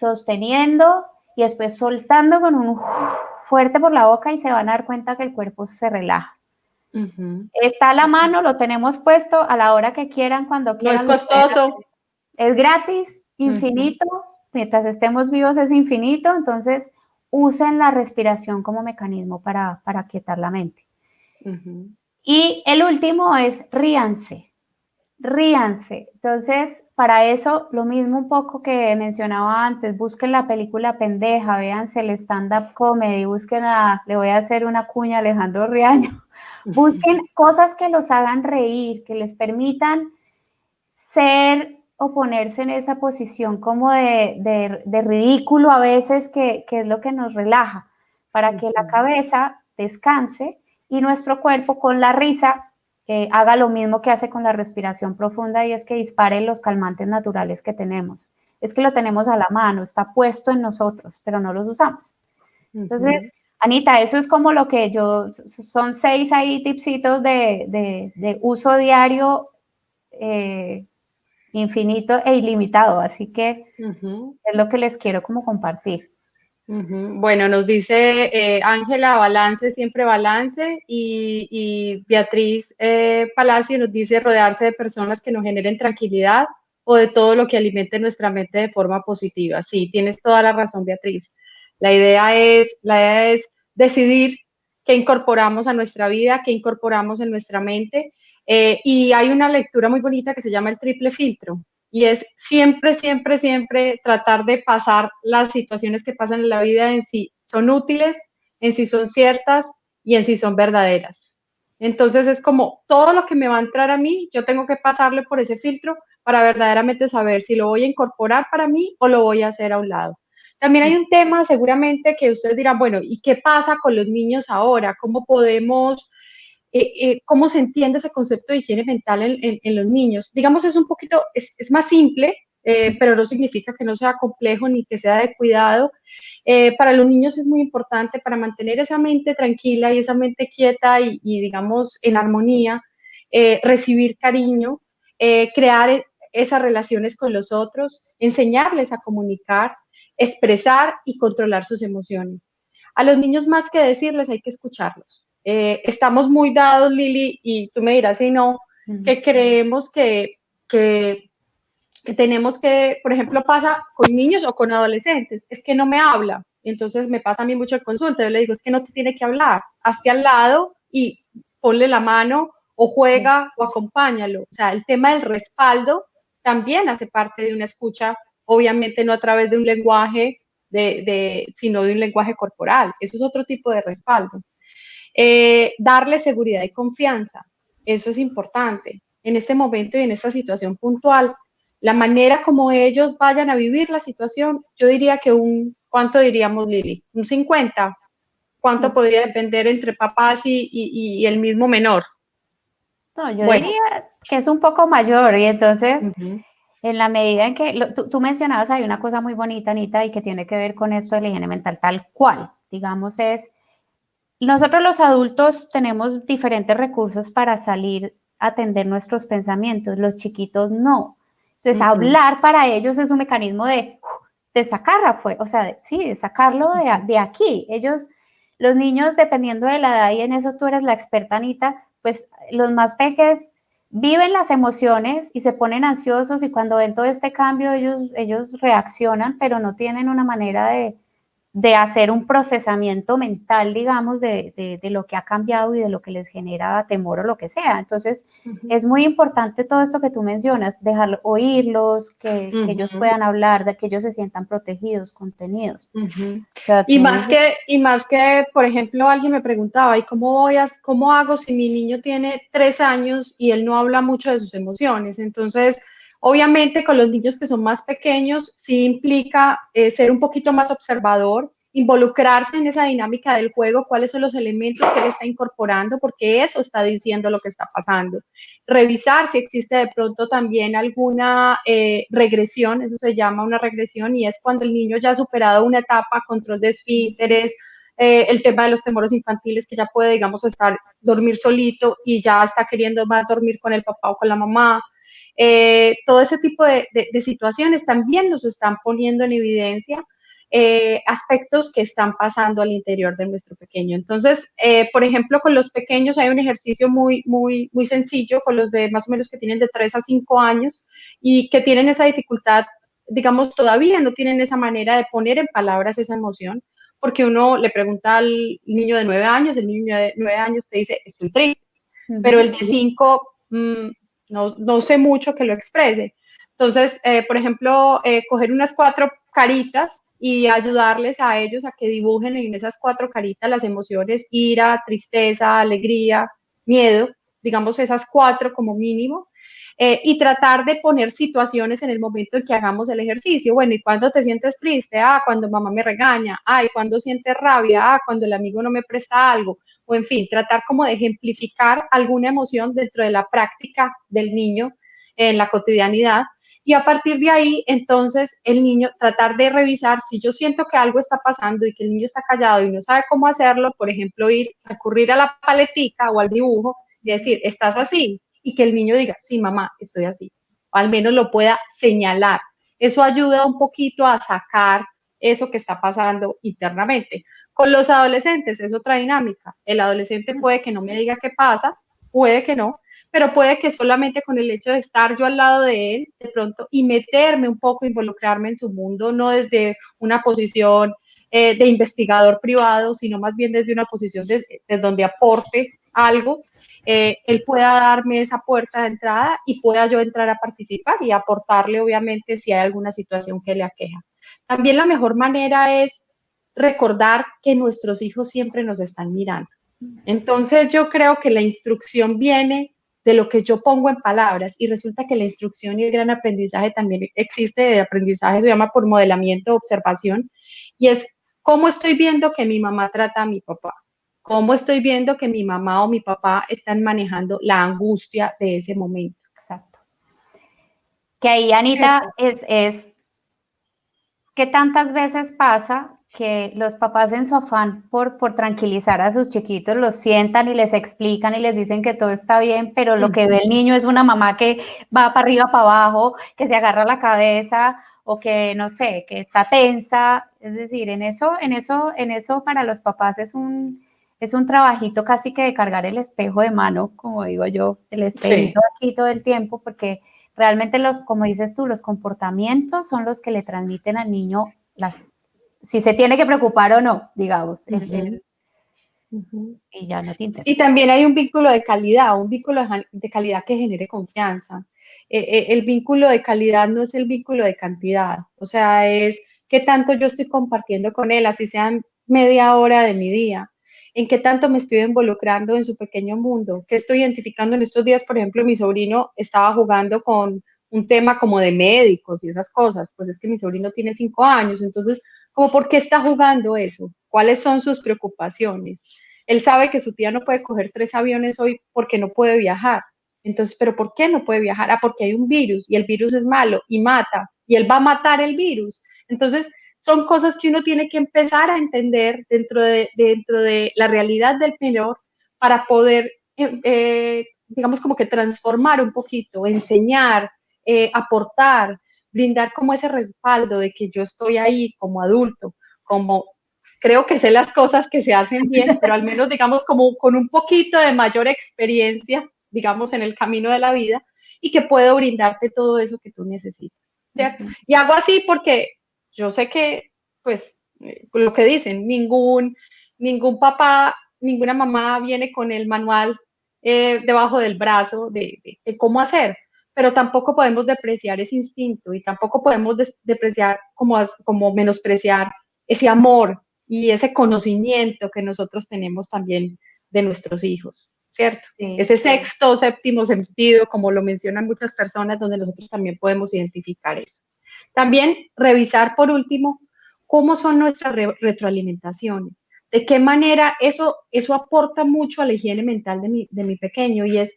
sosteniendo y después soltando con un fuerte por la boca y se van a dar cuenta que el cuerpo se relaja. Está a la mano, lo tenemos puesto a la hora que quieran, cuando
No es
quieran.
costoso.
Es gratis, infinito, mientras estemos vivos es infinito, entonces usen la respiración como mecanismo para aquietar la mente. Y el último es ríanse. Entonces, para eso, lo mismo un poco que mencionaba antes, busquen la película pendeja, véanse el stand-up comedy, busquen le voy a hacer una cuña a Alejandro Riaño, busquen cosas que los hagan reír, que les permitan ser o ponerse en esa posición como de ridículo a veces, que es lo que nos relaja, para que la cabeza descanse y nuestro cuerpo con la risa haga lo mismo que hace con la respiración profunda, y es que dispare los calmantes naturales que tenemos. Es que lo tenemos a la mano, está puesto en nosotros, pero no los usamos. Entonces, Anita, eso es como lo que son 6 ahí tipsitos de uso diario, infinito e ilimitado, así que es lo que les quiero como compartir.
Bueno, nos dice Ángela, balance, siempre balance, y Beatriz Palacio nos dice rodearse de personas que nos generen tranquilidad o de todo lo que alimente nuestra mente de forma positiva. Sí, tienes toda la razón, Beatriz. La idea es decidir qué incorporamos a nuestra vida, qué incorporamos en nuestra mente, y hay una lectura muy bonita que se llama el triple filtro. Y es siempre, siempre, siempre tratar de pasar las situaciones que pasan en la vida en si son útiles, en si son ciertas y en si son verdaderas. Entonces es como todo lo que me va a entrar a mí, yo tengo que pasarle por ese filtro para verdaderamente saber si lo voy a incorporar para mí o lo voy a hacer a un lado. También hay un tema seguramente que ustedes dirán, bueno, ¿y qué pasa con los niños ahora? ¿Cómo podemos cómo se entiende ese concepto de higiene mental en los niños? Digamos, es un poquito, es más simple, pero no significa que no sea complejo ni que sea de cuidado. Para los niños es muy importante para mantener esa mente tranquila y esa mente quieta y digamos, en armonía, recibir cariño, crear esas relaciones con los otros, enseñarles a comunicar, expresar y controlar sus emociones. A los niños, más que decirles, hay que escucharlos. Estamos muy dados, Lili, y tú me dirás si no, que creemos que tenemos que, por ejemplo, pasa con niños o con adolescentes, es que no me habla. Entonces me pasa a mí mucho el consulta, yo le digo, es que no te tiene que hablar, hazte al lado y ponle la mano o juega o acompáñalo. O sea, el tema del respaldo también hace parte de una escucha, obviamente no a través de un lenguaje, sino de un lenguaje corporal. Eso es otro tipo de respaldo. Darle seguridad y confianza, eso es importante. En este momento y en esta situación puntual, la manera como ellos vayan a vivir la situación, yo diría que ¿cuánto diríamos, Lili? ¿Un 50? ¿Cuánto podría depender entre papás y el mismo menor?
No, yo diría que es un poco mayor, y entonces, en la medida en que, tú mencionabas, hay una cosa muy bonita, Anita, y que tiene que ver con esto de la higiene mental tal cual, digamos, nosotros los adultos tenemos diferentes recursos para salir a atender nuestros pensamientos, los chiquitos no. Entonces, hablar para ellos es un mecanismo de sacar afuera, o sea, de sacarlo de aquí. Los niños, dependiendo de la edad, y en eso tú eres la experta, Anita, pues los más pequeños viven las emociones y se ponen ansiosos, y cuando ven todo este cambio ellos reaccionan, pero no tienen una manera de hacer un procesamiento mental, digamos, de lo que ha cambiado y de lo que les genera temor o lo que sea. Entonces, es muy importante todo esto que tú mencionas, oírlos, que ellos puedan hablar, de que ellos se sientan protegidos, contenidos. O sea,
y más que, por ejemplo, alguien me preguntaba, ¿y cómo hago si mi niño tiene 3 años y él no habla mucho de sus emociones? Entonces, obviamente con los niños que son más pequeños sí implica ser un poquito más observador, involucrarse en esa dinámica del juego, cuáles son los elementos que él está incorporando, porque eso está diciendo lo que está pasando. Revisar si existe de pronto también alguna regresión, eso se llama una regresión, y es cuando el niño ya ha superado una etapa, control de esfínteres, el tema de los temores infantiles, que ya puede, digamos, dormir solito y ya está queriendo más dormir con el papá o con la mamá. Todo ese tipo de situaciones también nos están poniendo en evidencia aspectos que están pasando al interior de nuestro pequeño. Entonces, por ejemplo, con los pequeños hay un ejercicio muy sencillo, con los de más o menos que tienen de 3 a 5 años y que tienen esa dificultad, digamos, todavía no tienen esa manera de poner en palabras esa emoción, porque uno le pregunta al niño de 9 años, el niño de 9 años te dice, estoy triste, pero el de 5, no sé mucho que lo exprese. Entonces, por ejemplo, coger unas 4 caritas y ayudarles a ellos a que dibujen en esas 4 caritas las emociones, ira, tristeza, alegría, miedo, digamos esas 4 como mínimo, y tratar de poner situaciones en el momento en que hagamos el ejercicio. Bueno, ¿y cuándo te sientes triste? Ah, cuando mamá me regaña. Ah, ¿y cuándo sientes rabia? Ah, cuando el amigo no me presta algo. O en fin, tratar como de ejemplificar alguna emoción dentro de la práctica del niño en la cotidianidad. Y a partir de ahí, entonces, el niño tratar de revisar si yo siento que algo está pasando y que el niño está callado y no sabe cómo hacerlo, por ejemplo, recurrir a la paletica o al dibujo y decir, estás así, y que el niño diga, sí, mamá, estoy así, o al menos lo pueda señalar. Eso ayuda un poquito a sacar eso que está pasando internamente. Con los adolescentes es otra dinámica. El adolescente puede que no me diga qué pasa, puede que no, pero puede que solamente con el hecho de estar yo al lado de él, de pronto, y meterme un poco, involucrarme en su mundo, no desde una posición de investigador privado, sino más bien desde una posición de donde aporte algo, él pueda darme esa puerta de entrada y pueda yo entrar a participar y aportarle, obviamente, si hay alguna situación que le aqueja. También la mejor manera es recordar que nuestros hijos siempre nos están mirando. Entonces yo creo que la instrucción viene de lo que yo pongo en palabras y resulta que la instrucción y el gran aprendizaje también existe, el aprendizaje se llama por modelamiento, observación, y es cómo estoy viendo que mi mamá trata a mi papá, cómo estoy viendo que mi mamá o mi papá están manejando la angustia de ese momento.
Exacto. Que ahí, Anita, es que tantas veces pasa que los papás en su afán por tranquilizar a sus chiquitos los sientan y les explican y les dicen que todo está bien, pero lo que ve el niño es una mamá que va para arriba, para abajo, que se agarra la cabeza o que, no sé, que está tensa. Es decir, en eso para los papás es un trabajito casi que de cargar el espejo de mano, como digo yo, el espejito aquí todo el tiempo, porque realmente como dices tú, los comportamientos son los que le transmiten al niño si se tiene que preocupar o no, digamos. Y ya no te interesa.
Y también hay un vínculo de calidad, que genere confianza. El vínculo de calidad no es el vínculo de cantidad, o sea, es qué tanto yo estoy compartiendo con él, así sean media hora de mi día, en qué tanto me estoy involucrando en su pequeño mundo, qué estoy identificando en estos días. Por ejemplo, mi sobrino estaba jugando con un tema como de médicos y esas cosas, pues es que mi sobrino tiene 5 años, entonces, como ¿por qué está jugando eso? ¿Cuáles son sus preocupaciones? Él sabe que su tía no puede coger 3 aviones hoy porque no puede viajar. Entonces, ¿pero por qué no puede viajar? Ah, porque hay un virus y el virus es malo y mata y él va a matar el virus. Entonces, son cosas que uno tiene que empezar a entender dentro de la realidad del menor para poder, digamos, como que transformar un poquito, enseñar, aportar, brindar como ese respaldo de que yo estoy ahí como adulto, como creo que sé las cosas que se hacen bien, pero al menos, digamos, como con un poquito de mayor experiencia, digamos, en el camino de la vida y que puedo brindarte todo eso que tú necesitas, ¿cierto? Y hago así porque yo sé que, pues, lo que dicen, ningún papá, ninguna mamá viene con el manual debajo del brazo de cómo hacer, pero tampoco podemos depreciar ese instinto y tampoco podemos depreciar como menospreciar ese amor y ese conocimiento que nosotros tenemos también de nuestros hijos, ¿cierto? Sí, ese sexto, séptimo sentido, como lo mencionan muchas personas, donde nosotros también podemos identificar eso. También revisar, por último, cómo son nuestras retroalimentaciones, de qué manera eso aporta mucho a la higiene mental de mi pequeño, y es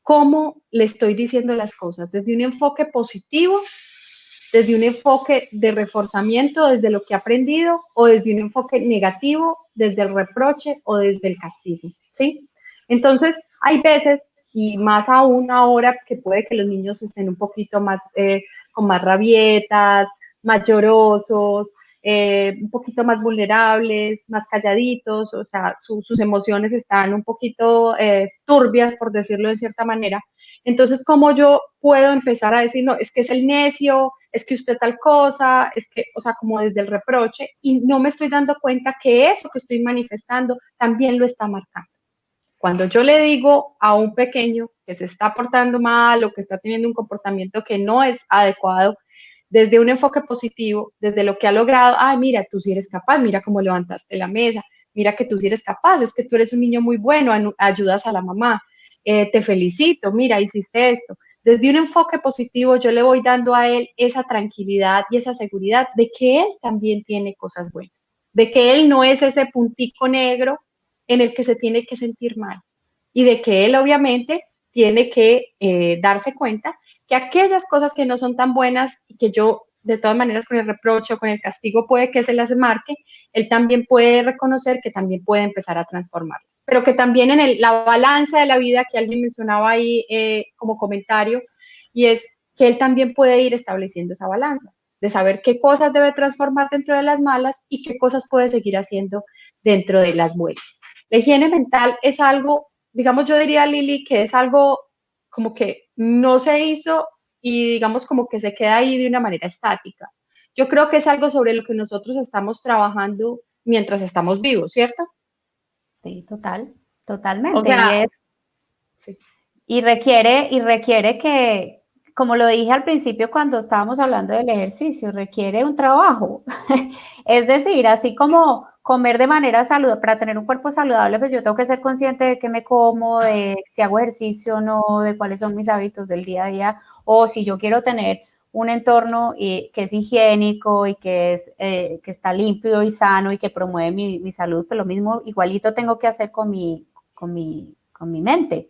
cómo le estoy diciendo las cosas, desde un enfoque positivo, desde un enfoque de reforzamiento, desde lo que ha aprendido, o desde un enfoque negativo, desde el reproche o desde el castigo, ¿sí? Entonces, hay veces, y más aún ahora, que puede que los niños estén un poquito más, con más rabietas, más llorosos, un poquito más vulnerables, más calladitos, o sea, sus emociones están un poquito turbias, por decirlo de cierta manera. Entonces, ¿cómo yo puedo empezar a decir, no, es que es el necio, es que usted tal cosa, es que, o sea, como desde el reproche, y no me estoy dando cuenta que eso que estoy manifestando también lo está marcando? Cuando yo le digo a un pequeño que se está portando mal o que está teniendo un comportamiento que no es adecuado, desde un enfoque positivo, desde lo que ha logrado, ay, mira, tú sí eres capaz, mira cómo levantaste la mesa, mira que tú sí eres capaz, es que tú eres un niño muy bueno, ayudas a la mamá, te felicito, mira, hiciste esto. Desde un enfoque positivo yo le voy dando a él esa tranquilidad y esa seguridad de que él también tiene cosas buenas, de que él no es ese puntico negro en el que se tiene que sentir mal y de que él obviamente tiene que darse cuenta que aquellas cosas que no son tan buenas y que yo de todas maneras con el reproche o con el castigo puede que se las marque, él también puede reconocer que también puede empezar a transformarlas, pero que también en la balanza de la vida que alguien mencionaba ahí como comentario, y es que él también puede ir estableciendo esa balanza, de saber qué cosas debe transformar dentro de las malas y qué cosas puede seguir haciendo dentro de las buenas. La higiene mental es algo, digamos, yo diría, Lili, que es algo como que no se hizo y digamos como que se queda ahí de una manera estática. Yo creo que es algo sobre lo que nosotros estamos trabajando mientras estamos vivos, ¿cierto?
Sí, total,
O
totalmente.
sea, sí.
Y requiere que, como lo dije al principio cuando estábamos hablando del ejercicio, requiere un trabajo. Es decir, así como comer de manera saludable, para tener un cuerpo saludable, pues yo tengo que ser consciente de qué me como, de si hago ejercicio o no, de cuáles son mis hábitos del día a día, o si yo quiero tener un entorno que es higiénico y que está limpio y sano y que promueve mi salud, pues lo mismo, igualito tengo que hacer con mi mente.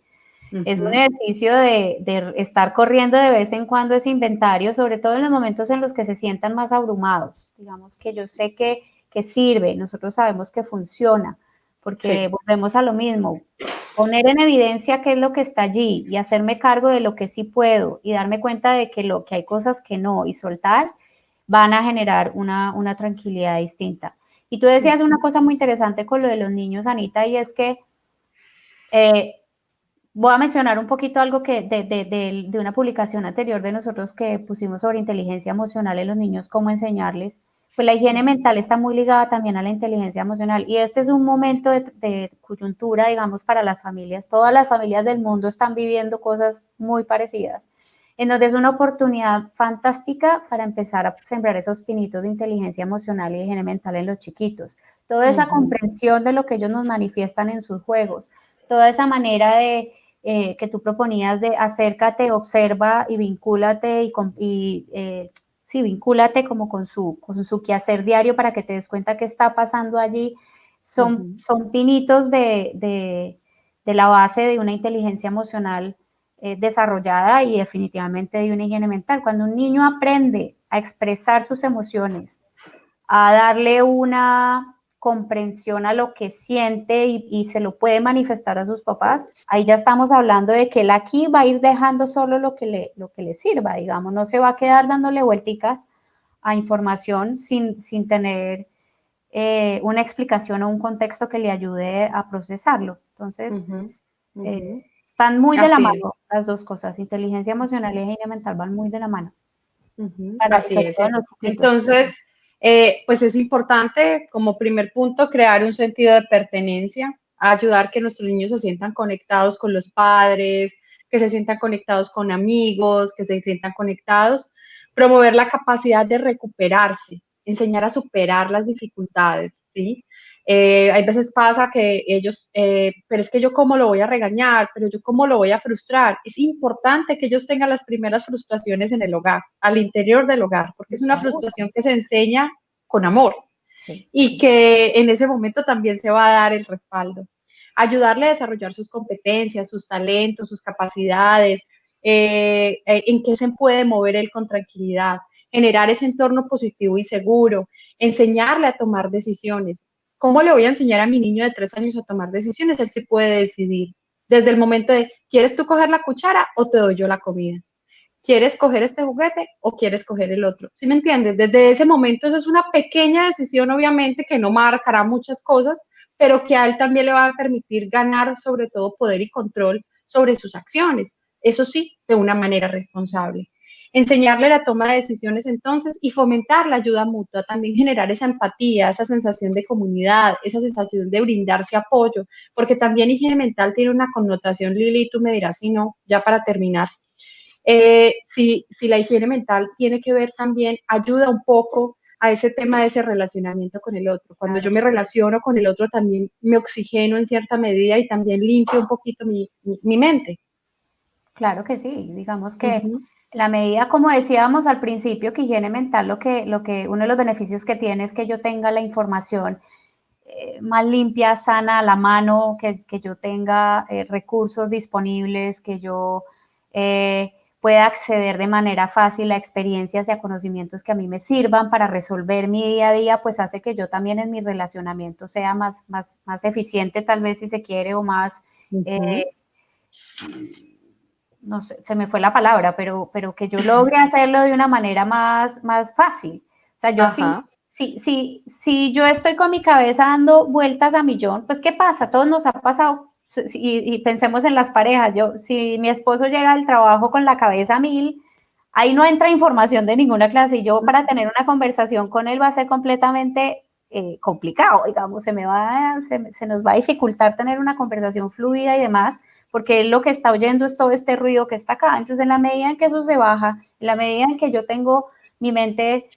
Es un ejercicio de estar corriendo de vez en cuando ese inventario, sobre todo en los momentos en los que se sientan más abrumados. Digamos que yo sé que sirve, nosotros sabemos que funciona, porque
Sí.
volvemos a lo mismo. Poner en evidencia qué es lo que está allí y hacerme cargo de lo que sí puedo y darme cuenta de que hay cosas que no y soltar van a generar una tranquilidad distinta. Y tú decías una cosa muy interesante con lo de los niños, Anita, y es que voy a mencionar un poquito algo que de una publicación anterior de nosotros que pusimos sobre inteligencia emocional en los niños, cómo enseñarles. Pues la higiene mental está muy ligada también a la inteligencia emocional y este es un momento de coyuntura, digamos, para las familias. Todas las familias del mundo están viviendo cosas muy parecidas, en donde es una oportunidad fantástica para empezar a sembrar esos pinitos de inteligencia emocional y de higiene mental en los chiquitos. Toda esa comprensión de lo que ellos nos manifiestan en sus juegos, toda esa manera que tú proponías de acércate, observa y vincúlate sí, vincúlate como con su quehacer diario para que te des cuenta qué está pasando allí. Son pinitos de la base de una inteligencia emocional desarrollada y definitivamente de una higiene mental. Cuando un niño aprende a expresar sus emociones, a darle una comprensión a lo que siente y se lo puede manifestar a sus papás, ahí ya estamos hablando de que él aquí va a ir dejando solo lo que le sirva, digamos, no se va a quedar dándole vuelticas a información sin tener una explicación o un contexto que le ayude a procesarlo. Entonces, van muy de la
Así es.
mano las dos cosas, inteligencia emocional y higiene mental van muy de la mano.
Así
Sobre
es.
todo en los chiquitos.
Entonces, pues es importante como primer punto crear un sentido de pertenencia, ayudar que nuestros niños se sientan conectados con los padres, que se sientan conectados con amigos, que se sientan conectados, promover la capacidad de recuperarse, enseñar a superar las dificultades, ¿sí? Hay veces pasa que ellos, pero es que yo cómo lo voy a regañar, pero yo cómo lo voy a frustrar. Es importante que ellos tengan las primeras frustraciones en el hogar, al interior del hogar, porque es una frustración que se enseña con amor
Sí.
y que en ese momento también se va a dar el respaldo. Ayudarle a desarrollar sus competencias, sus talentos, sus capacidades, en qué se puede mover él con tranquilidad, generar ese entorno positivo y seguro, enseñarle a tomar decisiones. ¿Cómo le voy a enseñar a mi niño de 3 años a tomar decisiones? Él sí puede decidir. Desde el momento de, ¿quieres tú coger la cuchara o te doy yo la comida? ¿Quieres coger este juguete o quieres coger el otro? ¿Sí me entiendes? Desde ese momento eso es una pequeña decisión, obviamente, que no marcará muchas cosas, pero que a él también le va a permitir ganar sobre todo poder y control sobre sus acciones. Eso sí, de una manera responsable. Enseñarle la toma de decisiones entonces y fomentar la ayuda mutua, también generar esa empatía, esa sensación de comunidad, esa sensación de brindarse apoyo, porque también higiene mental tiene una connotación, Lili, tú me dirás si no, ya para terminar. Si la higiene mental tiene que ver también, ayuda un poco a ese tema de ese relacionamiento con el otro. Cuando yo me relaciono con el otro también me oxigeno en cierta medida y también limpio un poquito mi mente.
Claro que sí, digamos que la medida, como decíamos al principio, que higiene mental, uno de los beneficios que tiene es que yo tenga la información más limpia, sana, a la mano, que yo tenga recursos disponibles, que yo pueda acceder de manera fácil a experiencias y a conocimientos que a mí me sirvan para resolver mi día a día, pues hace que yo también en mi relacionamiento sea más eficiente, tal vez si se quiere, o más, no sé, se me fue la palabra, pero que yo logre hacerlo de una manera más fácil. O sea, yo si yo estoy con mi cabeza dando vueltas a millón, pues ¿qué pasa? Todos nos ha pasado, y pensemos en las parejas. Si mi esposo llega al trabajo con la cabeza a mil, ahí no entra información de ninguna clase, y yo para tener una conversación con él va a ser completamente complicado, digamos, se nos va a dificultar tener una conversación fluida y demás, porque él lo que está oyendo es todo este ruido que está acá. Entonces, en la medida en que eso se baja, en la medida en que yo tengo mi mente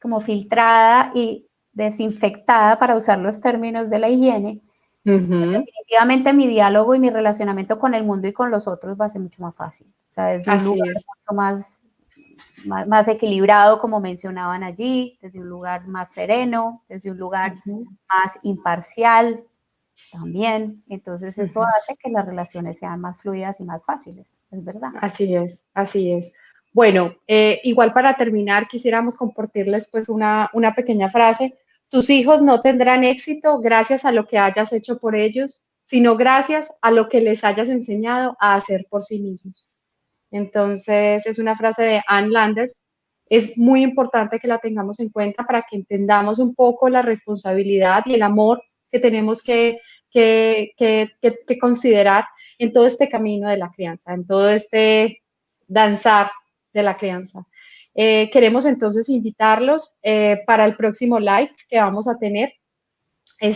como filtrada y desinfectada, para usar los términos de la higiene, definitivamente mi diálogo y mi relacionamiento con el mundo y con los otros va a ser mucho más fácil. O sea, desde un lugar mucho más equilibrado, como mencionaban allí, desde un lugar más sereno, desde un lugar más imparcial también. Entonces eso hace que las relaciones sean más fluidas y más fáciles, es verdad.
Así es, así es. Bueno, igual para terminar, quisiéramos compartirles pues una pequeña frase. Tus hijos no tendrán éxito gracias a lo que hayas hecho por ellos, sino gracias a lo que les hayas enseñado a hacer por sí mismos. Entonces, es una frase de Ann Landers. Es muy importante que la tengamos en cuenta para que entendamos un poco la responsabilidad y el amor que tenemos que considerar en todo este camino de la crianza, en todo este danzar de la crianza. Queremos entonces invitarlos para el próximo live que vamos a tener.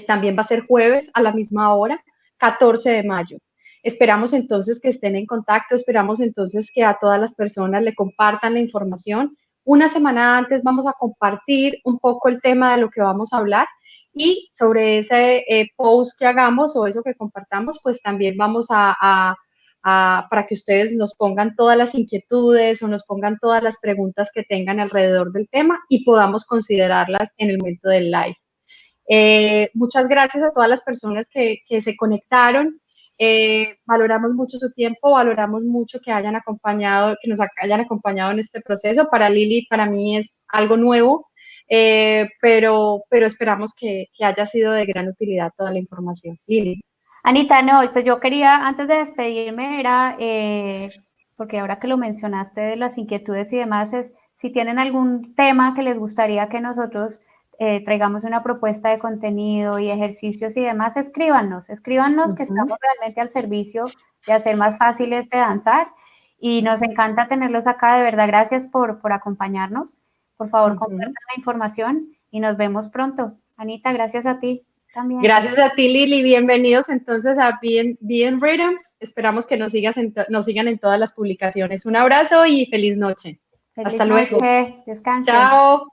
También va a ser jueves a la misma hora, 14 de mayo. Esperamos entonces que estén en contacto, esperamos entonces que a todas las personas le compartan la información. Una semana antes vamos a compartir un poco el tema de lo que vamos a hablar, y sobre ese post que hagamos o eso que compartamos, pues también vamos para que ustedes nos pongan todas las inquietudes o nos pongan todas las preguntas que tengan alrededor del tema y podamos considerarlas en el momento del live. Muchas gracias a todas las personas que se conectaron. Valoramos mucho su tiempo, valoramos mucho que nos hayan acompañado en este proceso. Para Lili, para mí es algo nuevo, pero esperamos que haya sido de gran utilidad toda la información. Lili.
Anita, no, pues yo quería, antes de despedirme, porque ahora que lo mencionaste de las inquietudes y demás, es si tienen algún tema que les gustaría que nosotros traigamos una propuesta de contenido y ejercicios y demás, escríbanos, que estamos realmente al servicio de hacer más fácil este danzar, y nos encanta tenerlos acá. De verdad, gracias por acompañarnos. Por favor, compartan la información y nos vemos pronto. Anita, gracias a ti también.
Gracias a ti, Lili. Bienvenidos entonces a Be in Rhythm. Esperamos que nos sigan en todas las publicaciones. Un abrazo y feliz noche. Hasta luego.
Descansen.
Chao.